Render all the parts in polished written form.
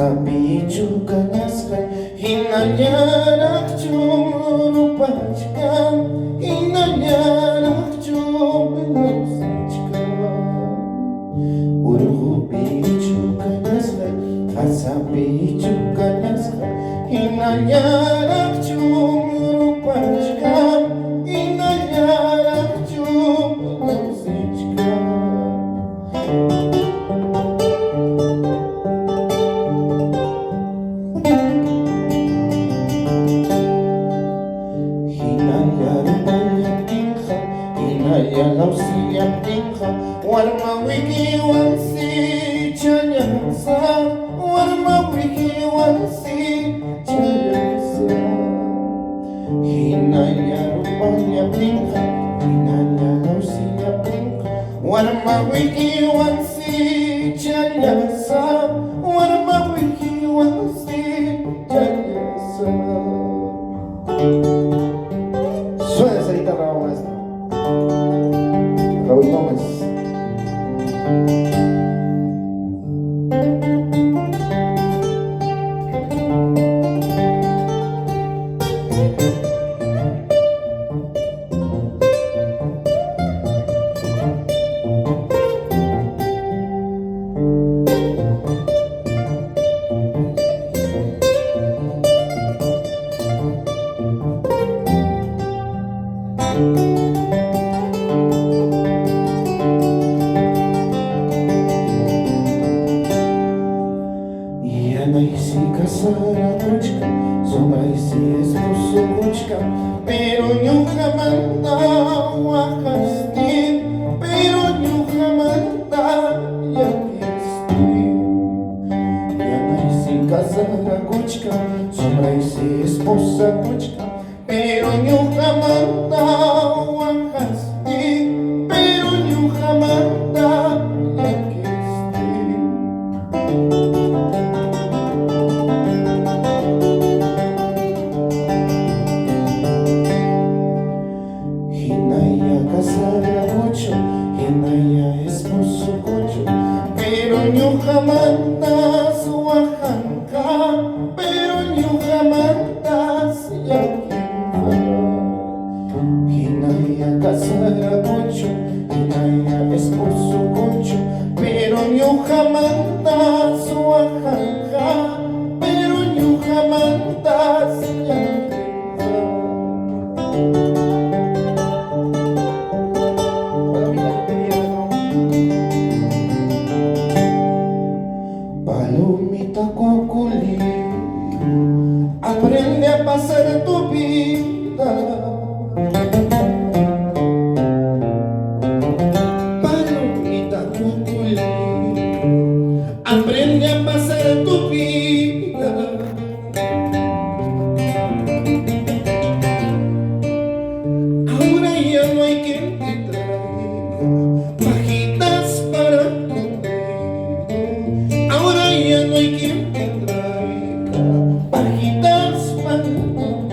Pasapichu kañasqa hinallarakchu rupachka hinallarakchu velosanchka Urqupichu kañasqa pasapichu kañasqa hinallarakchu rupachka hinallarakchu velosanchka Warma wiki wansi chayansa Warma wiki wansi chayansa Hinaya rupanya pinka Hinaya lausia pinka Warma wiki wansi chayansa Warma wiki wansi chayansa Suena esa guitarra, maestro Raúl Gómez. Pero nunca manda Huaynos, pero nunca manda ya que estoy. Ya nací casada cuchca, sombra y si esposa cuchca, pero nunca manda Huaynos, pero nunca manda ya que estoy. Pero nunca mandas Oaxaca, pero nunca mandas Yaquimba. Hinaya casara mucho, Hinaya esposo mucho, pero nunca mandas Oaxaca, pero nunca mandas Yaquimba. Palomita cuculí, aprende a pasar tu vida. Palomita cuculí, aprende a pasar tu vida. Ahora ya no hay quien te traiga pajitas para ahora ya no hay quien te traiga pajitas para conmigo.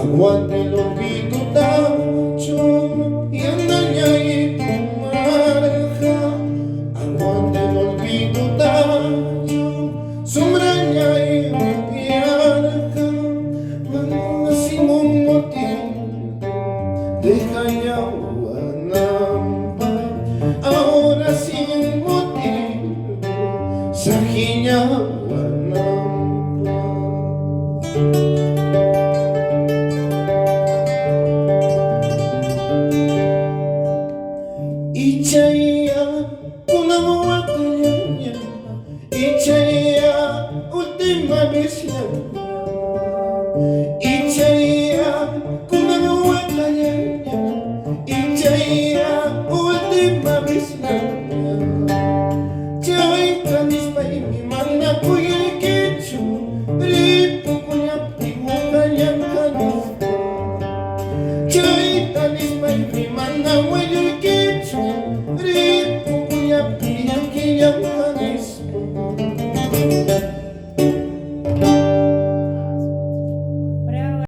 aguante el olvido tacho y andaña y tu marja, aguante el olvido tacho, sombraña y piarja, manda sin un motivo, deja ya guanampa, ahora sin motivo, sajiña guanampa. Ichaya, una guataña, Ichaya, última vez la Ichaya, una guataña, Ichaya, última vez la Chavita dispa y mi manda cuya quechu, ripo cuya pimuca yanca. Chavita dispa y mi manda huello